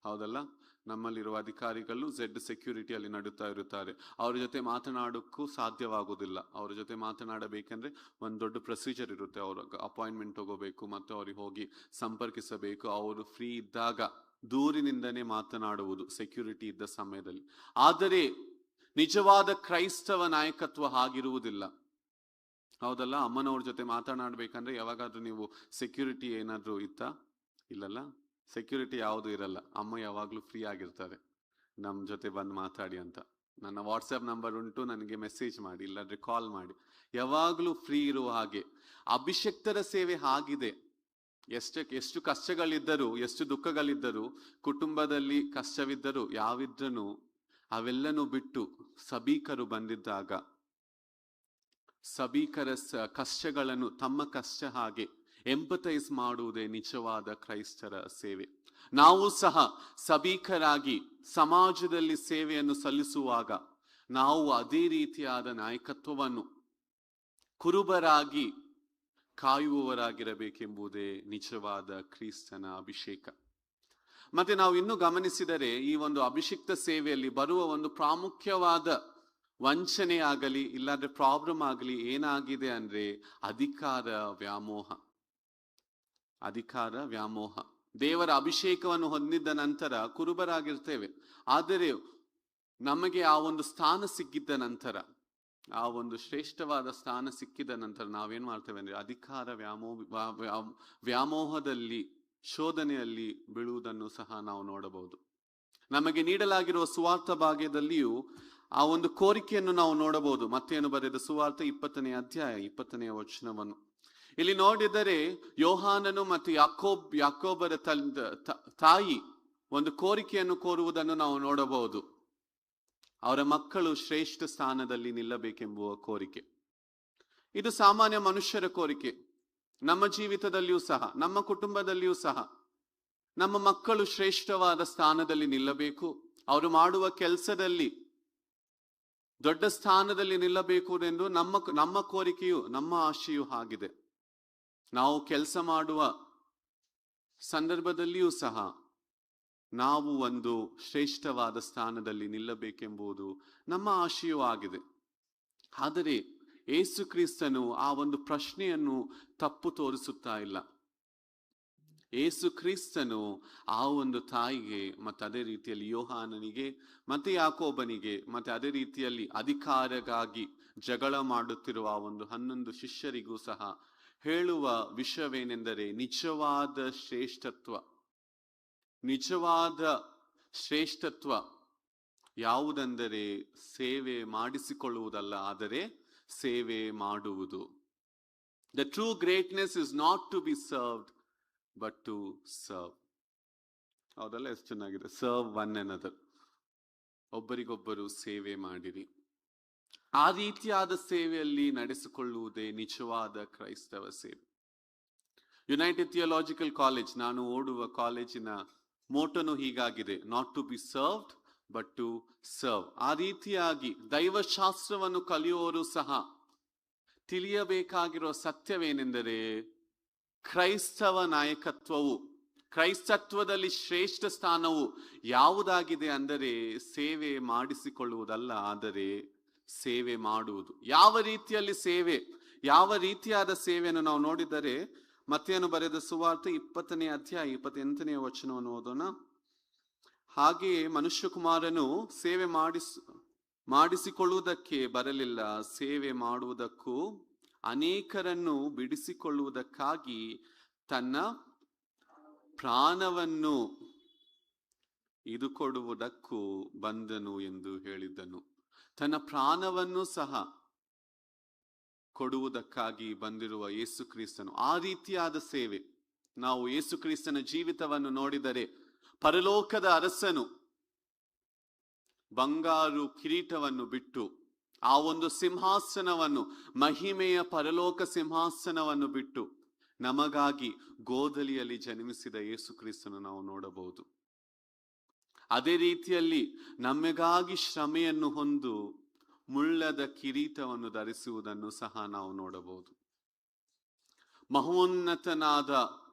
ಹೌದಲ್ಲ? ನಮ್ಮಲ್ಲಿರುವ ಅಧಿಕಾರಿಗಳು ಝೆಡ್ ಸೆಕ್ಯೂರಿಟಿಯಲ್ಲಿ ನಡೀತಾ ಇರುತ್ತಾರೆ. ಅವ್ರ ಜೊತೆ ಮಾತನಾಡೋಕ್ಕೂ ಸಾಧ್ಯವಾಗುವುದಿಲ್ಲ. ಅವ್ರ ಜೊತೆ ಮಾತನಾಡಬೇಕಂದ್ರೆ ಒಂದು ದೊಡ್ಡ ಪ್ರೊಸೀಜರ್ ಇರುತ್ತೆ. ಅವ್ರಿಗೆ ಅಪಾಯಿಂಟ್ಮೆಂಟ್ ತಗೋಬೇಕು, ಮತ್ತು ಅವ್ರಿಗೆ ಹೋಗಿ ಸಂಪರ್ಕಿಸಬೇಕು. ಅವರು ಫ್ರೀ ಇದ್ದಾಗ ದೂರಿನಿಂದನೇ ಮಾತನಾಡುವುದು ಸೆಕ್ಯೂರಿಟಿ ಇದ್ದ ಸಮಯದಲ್ಲಿ. ಆದರೆ ನಿಜವಾದ ಕ್ರೈಸ್ತವ ನಾಯಕತ್ವ ಹಾಗಿರುವುದಿಲ್ಲ, ಹೌದಲ್ಲ? ಅಮ್ಮನವ್ರ ಜೊತೆ ಮಾತನಾಡ್ಬೇಕಂದ್ರೆ ಯಾವಾಗಾದ್ರೂ ನೀವು ಸೆಕ್ಯೂರಿಟಿ ಏನಾದ್ರೂ ಇತ್ತಾ? ಇಲ್ಲಲ್ಲ, ಸೆಕ್ಯೂರಿಟಿ ಯಾವುದು ಇರಲ್ಲ. ಅಮ್ಮ ಯಾವಾಗ್ಲೂ ಫ್ರೀ ಆಗಿರ್ತಾರೆ, ನಮ್ಮ ಜೊತೆ ಬಂದು ಮಾತಾಡಿ ಅಂತ. ನನ್ನ ವಾಟ್ಸ್ಆಪ್ ನಂಬರ್ ಉಂಟು, ನನಗೆ ಮೆಸೇಜ್ ಮಾಡಿ, ಇಲ್ಲಾಂದ್ರೆ ಕಾಲ್ ಮಾಡಿ, ಯಾವಾಗ್ಲೂ ಫ್ರೀ ಇರುವ ಹಾಗೆ. ಅಭಿಷಕ್ತರ ಸೇವೆ ಹಾಗಿದೆ. ಎಷ್ಟು ಕಷ್ಟಗಳಿದ್ದರೂ, ಎಷ್ಟು ದುಃಖಗಳಿದ್ದರೂ, ಕುಟುಂಬದಲ್ಲಿ ಕಷ್ಟವಿದ್ದರೂ, ಯಾವಿದ್ರೂ ಅವೆಲ್ಲನೂ ಬಿಟ್ಟು ಸಭಿಕರು ಬಂದಿದ್ದಾಗ ಸಭಿಕರ ಕಷ್ಟಗಳನ್ನು ತಮ್ಮ ಕಷ್ಟ ಹಾಗೆ ಎಂಪಥೈಸ್ ಮಾಡುವುದೇ ನಿಜವಾದ ಕ್ರೈಸ್ತರ ಸೇವೆ. ನಾವು ಸಹ ಸಭಿಕರಾಗಿ ಸಮಾಜದಲ್ಲಿ ಸೇವೆಯನ್ನು ಸಲ್ಲಿಸುವಾಗ ನಾವು ಅದೇ ರೀತಿಯಾದ ನಾಯಕತ್ವವನ್ನು ಕುರುಬರಾಗಿ ಕಾಯುವವರಾಗಿರಬೇಕೆಂಬುದೇ ನಿಜವಾದ ಕ್ರಿಸ್ತನ ಅಭಿಷೇಕ. ಮತ್ತೆ ನಾವು ಇನ್ನೂ ಗಮನಿಸಿದರೆ, ಈ ಒಂದು ಅಭಿಷಿಕ್ತ ಸೇವೆಯಲ್ಲಿ ಬರುವ ಒಂದು ಪ್ರಾಮುಖ್ಯವಾದ ವಂಚನೆ ಆಗಲಿ, ಇಲ್ಲಾಂದ್ರೆ ಪ್ರಾಬ್ಲಮ್ ಆಗಲಿ ಏನಾಗಿದೆ ಅಂದ್ರೆ ಅಧಿಕಾರ ವ್ಯಾಮೋಹ. ದೇವರ ಅಭಿಷೇಕವನ್ನು ಹೊಂದಿದ್ದ ನಂತರ ಕುರುಬರಾಗಿರ್ತೇವೆ, ಆದರೆ ನಮಗೆ ಆ ಒಂದು ಸ್ಥಾನ ಸಿಕ್ಕಿದ್ದ ನಂತರ ಆ ಒಂದು ಶ್ರೇಷ್ಠವಾದ ಸ್ಥಾನ ಸಿಕ್ಕಿದ ನಂತರ ನಾವೇನ್ ಮಾಡ್ತೇವೆ ಅಂದ್ರೆ ಅಧಿಕಾರ ವ್ಯಾಮೋಹದಲ್ಲಿ, ಶೋಧನೆಯಲ್ಲಿ ಬೀಳುವುದನ್ನು ಸಹ ನಾವು ನೋಡಬಹುದು. ನಮಗೆ ನೀಡಲಾಗಿರುವ ಸುವಾರ್ಥ ಭಾಗ್ಯದಲ್ಲಿಯೂ ಆ ಒಂದು ಕೋರಿಕೆಯನ್ನು ನಾವು ನೋಡಬಹುದು. ಮತ್ತೇನು ಬರೆದ ಸುವಾರ್ಥ 20ನೇ ಅಧ್ಯಾಯ 20ನೇ ವಚನವನ್ನು ಇಲ್ಲಿ ನೋಡಿದರೆ, ಯೋಹಾನನು ಮತ್ತು ಯಾಕೋಬರ ತಾಯಿ ಒಂದು ಕೋರಿಕೆಯನ್ನು ಕೋರುವುದನ್ನು ನಾವು ನೋಡಬಹುದು. ಅವರ ಮಕ್ಕಳು ಶ್ರೇಷ್ಠ ಸ್ಥಾನದಲ್ಲಿ ನಿಲ್ಲಬೇಕೆಂಬುವ ಕೋರಿಕೆ. ಇದು ಸಾಮಾನ್ಯ ಮನುಷ್ಯರ ಕೋರಿಕೆ. ನಮ್ಮ ಜೀವಿತದಲ್ಲಿಯೂ ಸಹ, ನಮ್ಮ ಕುಟುಂಬದಲ್ಲಿಯೂ ಸಹ ನಮ್ಮ ಮಕ್ಕಳು ಶ್ರೇಷ್ಠವಾದ ಸ್ಥಾನದಲ್ಲಿ ನಿಲ್ಲಬೇಕು, ಅವರು ಮಾಡುವ ಕೆಲಸದಲ್ಲಿ ದೊಡ್ಡ ಸ್ಥಾನದಲ್ಲಿ ನಿಲ್ಲಬೇಕು ಎಂದು ನಮ್ಮ ಕೋರಿಕೆಯು, ನಮ್ಮ ಆಶೆಯೂ ಆಗಿದೆ. ನಾವು ಕೆಲಸ ಮಾಡುವ ಸಂದರ್ಭದಲ್ಲಿಯೂ ಸಹ ನಾವು ಒಂದು ಶ್ರೇಷ್ಠವಾದ ಸ್ಥಾನದಲ್ಲಿ ನಿಲ್ಲಬೇಕೆಂಬುದು ನಮ್ಮ ಆಶೆಯೂ ಆಗಿದೆ. ಆದರೆ ಯೇಸು ಕ್ರಿಸ್ತನು ಆ ಒಂದು ಪ್ರಶ್ನೆಯನ್ನು ತಪ್ಪು ತೋರಿಸುತ್ತಾ ಇಲ್ಲ. ಯೇಸು ಕ್ರಿಸ್ತನು ಆ ಒಂದು ತಾಯಿಗೆ, ಮತ್ತೆ ಅದೇ ರೀತಿಯಲ್ಲಿ ಯೋಹಾನನಿಗೆ, ಮತ್ತೆ ಯಾಕೋಬನಿಗೆ, ಮತ್ತೆ ಅದೇ ರೀತಿಯಲ್ಲಿ ಅಧಿಕಾರಕ್ಕಾಗಿ ಜಗಳ ಮಾಡುತ್ತಿರುವ ಆ ಒಂದು 11 ಶಿಷ್ಯರಿಗೂ ಸಹ ಹೇಳುವ ವಿಷಯವೇನೆಂದರೆ, ನಿಜವಾದ ಶ್ರೇಷ್ಠತ್ವ ಯಾವುದೆಂದರೆ ಸೇವೆ ಮಾಡಿಸಿಕೊಳ್ಳುವುದಲ್ಲ, ಆದರೆ ಸೇವೆ ಮಾಡುವುದು. The true greatness is not to be served but to serve. ಹೌದಲ್ಲ? ಎಷ್ಟು ಚೆನ್ನಾಗಿದೆ. ಸರ್ವ್ ಒನ್ ಅನದರ್, ಒಬ್ಬರಿಗೊಬ್ಬರು ಸೇವೆ ಮಾಡಿರಿ. ಆ ರೀತಿಯಾದ ಸೇವೆಯಲ್ಲಿ ನಡೆಸಿಕೊಳ್ಳುವುದೇ ನಿಜವಾದ ಕ್ರೈಸ್ತವ ಸೇವೆ. ಯುನೈಟೆಡ್ ಥಿಯಾಲಜಿಕಲ್ ಕಾಲೇಜ್, ನಾನು ಓಡುವ ಕಾಲೇಜಿನ ಮೋಟೋನು ಹೀಗಾಗಿದೆ, not to be served but to serve. ಆ ರೀತಿಯಾಗಿ ದೈವಶಾಸ್ತ್ರವನ್ನು ಕಲಿಯುವವರು ಸಹ ತಿಳಿಯಬೇಕಾಗಿರುವ ಸತ್ಯವೇನೆಂದರೆ, ಕ್ರೈಸ್ತವ ನಾಯಕತ್ವವು, ಕ್ರೈಸ್ತತ್ವದಲ್ಲಿ ಶ್ರೇಷ್ಠ ಸ್ಥಾನವು ಯಾವುದಾಗಿದೆ ಅಂದರೆ ಸೇವೆ ಮಾಡಿಸಿಕೊಳ್ಳುವುದಲ್ಲ, ಆದರೆ ಸೇವೆ ಮಾಡುವುದು. ಯಾವ ರೀತಿಯಲ್ಲಿ ಸೇವೆ, ಯಾವ ರೀತಿಯಾದ ಸೇವೆಯನ್ನು ನಾವು ನೋಡಿದರೆ, ಮತ್ತೇನು ಬರೆದ ಸುವಾರ್ಥ 20ನೇ ಅಧ್ಯಾಯ 28ನೇ ವಚನವನ್ನು ಓದೋಣ. ಹಾಗೆಯೇ ಮನುಷ್ಯಕುಮಾರನು ಸೇವೆ ಮಾಡಿಸಿಕೊಳ್ಳುವುದಕ್ಕೆ ಬರಲಿಲ್ಲ, ಸೇವೆ ಮಾಡುವುದಕ್ಕೂ ಅನೇಕರನ್ನು ಬಿಡಿಸಿಕೊಳ್ಳುವುದಕ್ಕಾಗಿ ತನ್ನ ಪ್ರಾಣವನ್ನು ಇದುಕೊಡುವುದಕ್ಕೂ ಬಂದನು ಎಂದು ಹೇಳಿದ್ದನು. ತನ್ನ ಪ್ರಾಣವನ್ನು ಸಹ ಕೊಡುವುದಕ್ಕಾಗಿ ಬಂದಿರುವ ಯೇಸು ಕ್ರಿಸ್ತನು, ಆ ರೀತಿಯಾದ ಸೇವೆ. ನಾವು ಯೇಸು ಕ್ರಿಸ್ತನ ಜೀವಿತವನ್ನು ನೋಡಿದರೆ, ಪರಲೋಕದ ಅರಸನು ಬಂಗಾರು ಕಿರೀಟವನ್ನು ಬಿಟ್ಟು, ಆ ಒಂದು ಸಿಂಹಾಸನವನ್ನು, ಮಹಿಮೆಯ ಪರಲೋಕ ಸಿಂಹಾಸನವನ್ನು ಬಿಟ್ಟು ನಮಗಾಗಿ ಗೋದಲಿಯಲ್ಲಿ ಜನ್ಮಿಸಿದ ಯೇಸು ಕ್ರಿಸ್ತನು ನಾವು ನೋಡಬಹುದು. ಅದೇ ರೀತಿಯಲ್ಲಿ ನಮಗಾಗಿ ಶ್ರಮೆಯನ್ನು ಹೊಂದು ಮುಳ್ಳದ ಕಿರೀಟವನ್ನು ಧರಿಸುವುದನ್ನು ಸಹ ನಾವು ನೋಡಬಹುದು. ಮಹೋನ್ನತನಾದ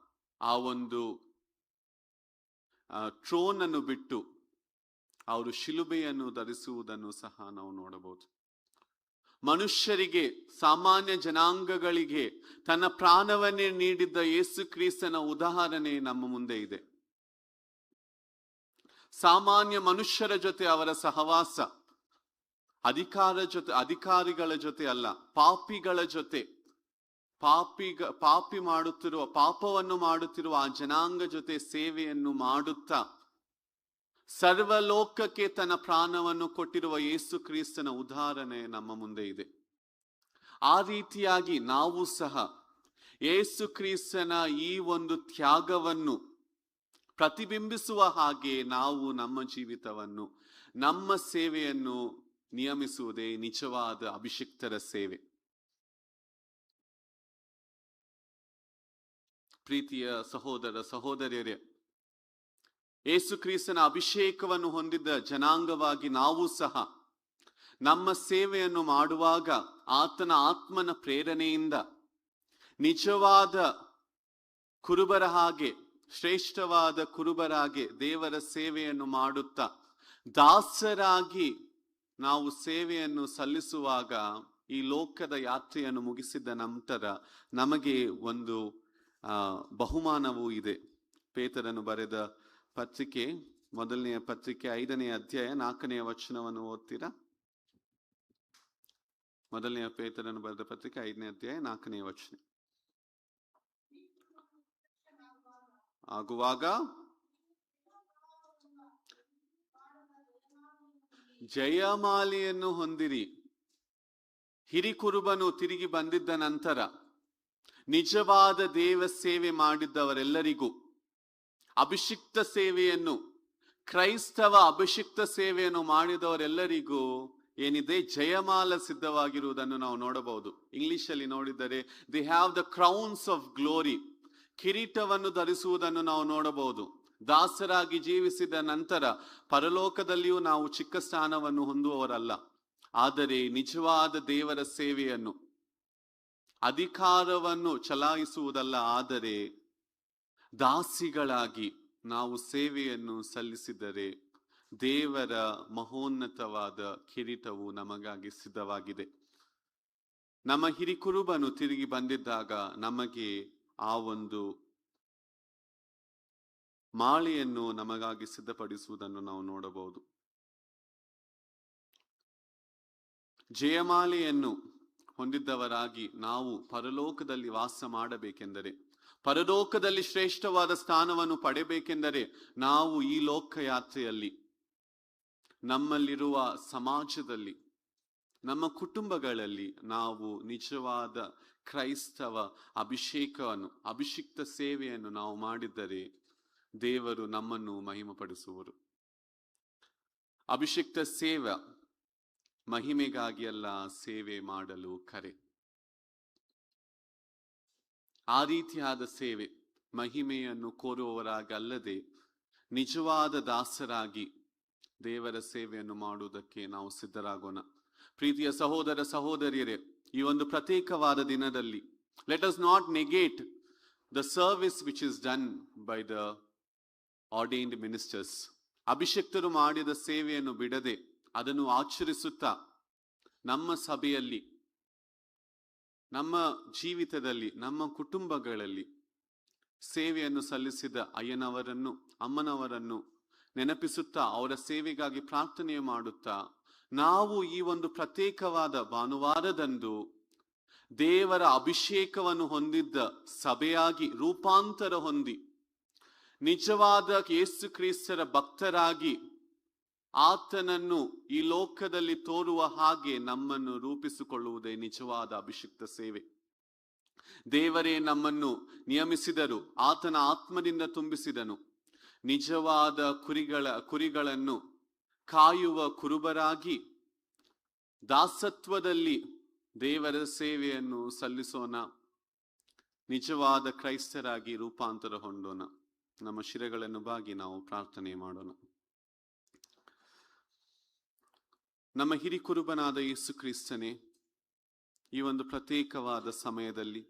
ಆ ಒಂದು ಟ್ರೋನ್ ಅನ್ನು ಬಿಟ್ಟು ಅವರು ಶಿಲುಬೆಯನ್ನು ಧರಿಸುವುದನ್ನು ಸಹ ನಾವು ನೋಡಬಹುದು. ಮನುಷ್ಯರಿಗೆ, ಸಾಮಾನ್ಯ ಜನಾಂಗಗಳಿಗೆ ತನ್ನ ಪ್ರಾಣವನ್ನೇ ನೀಡಿದ್ದ ಯೇಸು ಕ್ರಿಸ್ತನ ಉದಾಹರಣೆ ನಮ್ಮ ಮುಂದೆ ಇದೆ. ಸಾಮಾನ್ಯ ಮನುಷ್ಯರ ಜೊತೆ ಅವರ ಸಹವಾಸ, ಅಧಿಕಾರಿಗಳ ಜೊತೆ ಅಲ್ಲ, ಪಾಪಿಗಳ ಜೊತೆ, ಪಾಪವನ್ನು ಮಾಡುತ್ತಿರುವ ಆ ಜನಾಂಗ ಜೊತೆ ಸೇವೆಯನ್ನು ಮಾಡುತ್ತಾ ಸರ್ವಲೋಕಕ್ಕೆ ತನ್ನ ಪ್ರಾಣವನ್ನು ಕೊಟ್ಟಿರುವ ಯೇಸು ಕ್ರಿಸ್ತನ ಉದಾಹರಣೆ ನಮ್ಮ ಮುಂದೆ ಇದೆ. ಆ ರೀತಿಯಾಗಿ ನಾವು ಸಹ ಯೇಸು ಕ್ರಿಸ್ತನ ಈ ಒಂದು ತ್ಯಾಗವನ್ನು ಪ್ರತಿಬಿಂಬಿಸುವ ಹಾಗೆ ನಾವು ನಮ್ಮ ಜೀವಿತವನ್ನು, ನಮ್ಮ ಸೇವೆಯನ್ನು ನಿಯಮಿಸುವುದೇ ನಿಜವಾದ ಅಭಿಷಿಕ್ತರ ಸೇವೆ. ಪ್ರೀತಿಯ ಸಹೋದರ ಸಹೋದರಿಯರೇ, ಯೇಸು ಕ್ರಿಸ್ತನ ಅಭಿಷೇಕವನ್ನು ಹೊಂದಿದ್ದ ಜನಾಂಗವಾಗಿ ನಾವು ಸಹ ನಮ್ಮ ಸೇವೆಯನ್ನು ಮಾಡುವಾಗ ಆತನ ಆತ್ಮನ ಪ್ರೇರಣೆಯಿಂದ ನಿಜವಾದ ಕುರುಬರ ಹಾಗೆ, ಶ್ರೇಷ್ಠವಾದ ಕುರುಬರಾಗೆ ದೇವರ ಸೇವೆಯನ್ನು ಮಾಡುತ್ತಾ ದಾಸರಾಗಿ ನಾವು ಸೇವೆಯನ್ನು ಸಲ್ಲಿಸುವಾಗ, ಈ ಲೋಕದ ಯಾತ್ರೆಯನ್ನು ಮುಗಿಸಿದ ನಂತರ ನಮಗೆ ಒಂದು ಬಹುಮಾನವೂ ಇದೆ. ಪೇತರನು ಬರೆದ ಪತ್ರಿಕೆ, ಮೊದಲನೆಯ ಪತ್ರಿಕೆ 5ನೇ ಅಧ್ಯಾಯ 4ನೇ ವಚನವನ್ನು ಓದ್ತೀರಾ? ಮೊದಲನೆಯ ಪೇತ್ರನು ಬರೆದ ಪತ್ರಿಕೆ 5ನೇ ಅಧ್ಯಾಯ 4ನೇ ವಚನ. ಆಗುವಾಗ ಜಯಮಾಲೆಯನ್ನು ಹೊಂದಿರಿ. ಹಿರಿಕುರುಬನು ತಿರುಗಿ ಬಂದಿದ್ದ ನಂತರ ನಿಜವಾದ ದೇವ ಸೇವೆ ಮಾಡಿದ್ದವರೆಲ್ಲರಿಗೂ ಅಭಿಷಿಕ್ತ ಸೇವೆಯನ್ನು, ಕ್ರೈಸ್ತವ ಅಭಿಷಿಕ್ತ ಸೇವೆಯನ್ನು ಮಾಡಿದವರೆಲ್ಲರಿಗೂ ಏನಿದೆ, ಜಯಮಾಲ ಸಿದ್ಧವಾಗಿರುವುದನ್ನು ನಾವು ನೋಡಬಹುದು. ಇಂಗ್ಲಿಷ್ ಅಲ್ಲಿ ನೋಡಿದರೆ they have the crowns of glory, ಕಿರೀಟವನ್ನು ಧರಿಸುವುದನ್ನು ನಾವು ನೋಡಬಹುದು. ದಾಸರಾಗಿ ಜೀವಿಸಿದ ನಂತರ ಪರಲೋಕದಲ್ಲಿಯೂ ನಾವು ಚಿಕ್ಕ ಸ್ಥಾನವನ್ನು ಹೊಂದುವವರಲ್ಲ. ಆದರೆ ನಿಜವಾದ ದೇವರ ಸೇವೆಯನ್ನು, ಅಧಿಕಾರವನ್ನು ಚಲಾಯಿಸುವುದಲ್ಲ, ಆದರೆ ದಾಸಿಗಳಾಗಿ ನಾವು ಸೇವೆಯನ್ನು ಸಲ್ಲಿಸಿದರೆ ದೇವರ ಮಹೋನ್ನತವಾದ ಕಿರೀಟವು ನಮಗಾಗಿ ಸಿದ್ಧವಾಗಿದೆ. ನಮ್ಮ ಹಿರಿಕುರುಬನು ತಿರುಗಿ ಬಂದಿದ್ದಾಗ ನಮಗೆ ಆ ಒಂದು ಮಾಲೆಯನ್ನು ನಮಗಾಗಿ ಸಿದ್ಧಪಡಿಸುವುದನ್ನು ನಾವು ನೋಡಬಹುದು. ಜಯಮಾಲೆಯನ್ನು ಹೊಂದಿದ್ದವರಾಗಿ ನಾವು ಪರಲೋಕದಲ್ಲಿ ವಾಸ ಮಾಡಬೇಕೆಂದರೆ, ಪರಲೋಕದಲ್ಲಿ ಶ್ರೇಷ್ಠವಾದ ಸ್ಥಾನವನ್ನು ಪಡೆಯಬೇಕೆಂದರೆ, ನಾವು ಈ ಲೋಕಯಾತ್ರೆಯಲ್ಲಿ, ನಮ್ಮಲ್ಲಿರುವ ಸಮಾಜದಲ್ಲಿ, ನಮ್ಮ ಕುಟುಂಬಗಳಲ್ಲಿ ನಾವು ನಿಜವಾದ ಕ್ರೈಸ್ತವ ಅಭಿಷಿಕ್ತ ಸೇವೆಯನ್ನು ನಾವು ಮಾಡಿದ್ದರೆ ದೇವರು ನಮ್ಮನ್ನು ಮಹಿಮೆಪಡಿಸುವರು. ಅಭಿಷಿಕ್ತ ಸೇವೆ ಮಹಿಮೆಗಾಗಿ ಅಲ್ಲ, ಸೇವೆ ಮಾಡಲು ಕರೆ. ಆ ರೀತಿಯಾದ ಸೇವೆ ಮಹಿಮೆಯನ್ನು ಕೋರುವವರಾಗಿ ಅಲ್ಲದೆ ನಿಜವಾದ ದಾಸರಾಗಿ ದೇವರ ಸೇವೆಯನ್ನು ಮಾಡುವುದಕ್ಕೆ ನಾವು ಸಿದ್ಧರಾಗೋಣ. ಪ್ರೀತಿಯ ಸಹೋದರ ಸಹೋದರಿಯರೇ, ಈ ಒಂದು ಪ್ರತ್ಯೇಕವಾದ ದಿನದಲ್ಲಿ let us not negate the service which is done by the ordained ministers. ಅಭಿಷಕ್ತರು ಮಾಡಿದ ಸೇವೆಯನ್ನು ಬಿಡದೆ ಅದನ್ನು ಆಚರಿಸುತ್ತಾ ನಮ್ಮ ಸಭೆಯಲ್ಲಿ, ನಮ್ಮ ಜೀವಿತದಲ್ಲಿ, ನಮ್ಮ ಕುಟುಂಬಗಳಲ್ಲಿ ಸೇವೆಯನ್ನು ಸಲ್ಲಿಸಿದ ಅಯ್ಯನವರನ್ನು, ಅಮ್ಮನವರನ್ನು ನೆನಪಿಸುತ್ತಾ ಅವರ ಸೇವೆಗಾಗಿ ಪ್ರಾರ್ಥನೆ ಮಾಡುತ್ತಾ ನಾವು ಈ ಒಂದು ಪ್ರತ್ಯೇಕವಾದ ಭಾನುವಾರದಂದು ದೇವರ ಅಭಿಷೇಕವನ್ನು ಹೊಂದಿದ್ದ ಸಭೆಯಾಗಿ ರೂಪಾಂತರ ಹೊಂದಿ ನಿಜವಾದ ಯೇಸು ಕ್ರಿಸ್ತರ ಭಕ್ತರಾಗಿ ಆತನನ್ನು ಈ ಲೋಕದಲ್ಲಿ ತೋರುವ ಹಾಗೆ ನಮ್ಮನ್ನು ರೂಪಿಸಿಕೊಳ್ಳುವುದೇ ನಿಜವಾದ ಅಭಿಷಿಕ್ತ ಸೇವೆ. ದೇವರೇ ನಮ್ಮನ್ನು ನಿಯಮಿಸಿದರು, ಆತನ ಆತ್ಮದಿಂದ ತುಂಬಿಸಿದನು. ನಿಜವಾದ ಕುರಿಗಳನ್ನು ಕಾಯುವ ಕುರುಬರಾಗಿ ದಾಸತ್ವದಲ್ಲಿ ದೇವರ ಸೇವೆಯನ್ನು ಸಲ್ಲಿಸೋಣ. ನಿಜವಾದ ಕ್ರೈಸ್ತರಾಗಿ ರೂಪಾಂತರ ಹೊಂದೋಣ. ನಮ್ಮ ಶಿರಗಳನ್ನು ಬಾಗಿ ನಾವು ಪ್ರಾರ್ಥನೆ ಮಾಡೋಣ. ನಮ್ಮ ಹಿರಿಕುರುಬನಾದ ಯೇಸು ಕ್ರಿಸ್ತನೇ, ಈ ಒಂದು ಪ್ರತ್ಯೇಕವಾದ ಸಮಯದಲ್ಲಿ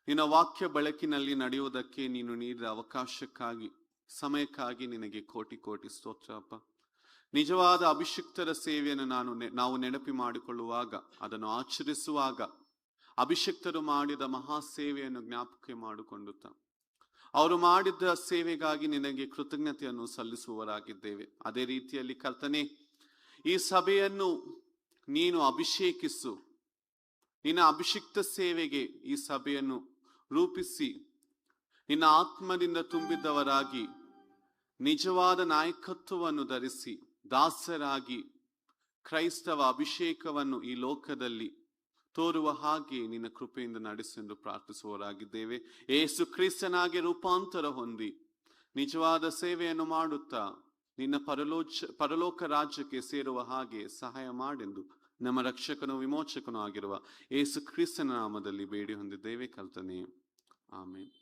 ನಿನ್ನ ವಾಕ್ಯ ಬೆಳಕಿನಲ್ಲಿ ನಡೆಯುವುದಕ್ಕೆ ನೀನು ನೀಡಿದ ಅವಕಾಶಕ್ಕಾಗಿ, ಸಮಯಕ್ಕಾಗಿ ನಿನಗೆ ಕೋಟಿ ಕೋಟಿ ಸ್ತೋತ್ರಪ್ಪ. ನಿಜವಾದ ಅಭಿಷಿಕ್ತರ ಸೇವೆಯನ್ನು ನಾವು ನೆನಪು ಮಾಡಿಕೊಳ್ಳುವಾಗ, ಅದನ್ನು ಆಚರಿಸುವಾಗ ಅಭಿಷಿಕ್ತರು ಮಾಡಿದ ಮಹಾ ಸೇವೆಯನ್ನು ಜ್ಞಾಪಕ ಮಾಡಿಕೊಂಡುತ್ತಾ ಅವರು ಮಾಡಿದ ಸೇವೆಗಾಗಿ ನಿನಗೆ ಕೃತಜ್ಞತೆಯನ್ನು ಸಲ್ಲಿಸುವವರಾಗಿದ್ದೇವೆ. ಅದೇ ರೀತಿಯಲ್ಲಿ ಕರ್ತನೇ, ಈ ಸಭೆಯನ್ನು ನೀನು ಅಭಿಷೇಕಿಸು. ನಿನ್ನ ಅಭಿಷಿಕ್ತ ಸೇವೆಗೆ ಈ ಸಭೆಯನ್ನು ರೂಪಿಸಿ ನಿನ್ನ ಆತ್ಮದಿಂದ ತುಂಬಿದ್ದವರಾಗಿ ನಿಜವಾದ ನಾಯಕತ್ವವನ್ನು ಧರಿಸಿ ದಾಸರಾಗಿ ಕ್ರೈಸ್ತವ ಅಭಿಷೇಕವನ್ನು ಈ ಲೋಕದಲ್ಲಿ ತೋರುವ ಹಾಗೆ ನಿನ್ನ ಕೃಪೆಯಿಂದ ನಡೆಸೆಂದು ಪ್ರಾರ್ಥಿಸುವವರಾಗಿದ್ದೇವೆ. ಯೇಸು ಕ್ರಿಸ್ತನಾಗಿ ರೂಪಾಂತರ ಹೊಂದಿ ನಿಜವಾದ ಸೇವೆಯನ್ನು ಮಾಡುತ್ತಾ ನಿನ್ನ ಪರಲೋಕ ರಾಜ್ಯಕ್ಕೆ ಸೇರುವ ಹಾಗೆ ಸಹಾಯ ಮಾಡೆಂದು ನಮ್ಮ ರಕ್ಷಕನು ವಿಮೋಚಕನೂ ಆಗಿರುವ ಯೇಸು ಕ್ರಿಸ್ತನ ನಾಮದಲ್ಲಿ ಬೇಡಿ ಹೊಂದಿದ್ದೇವೆ ಕರ್ತನೇ. ಆಮೆನ್.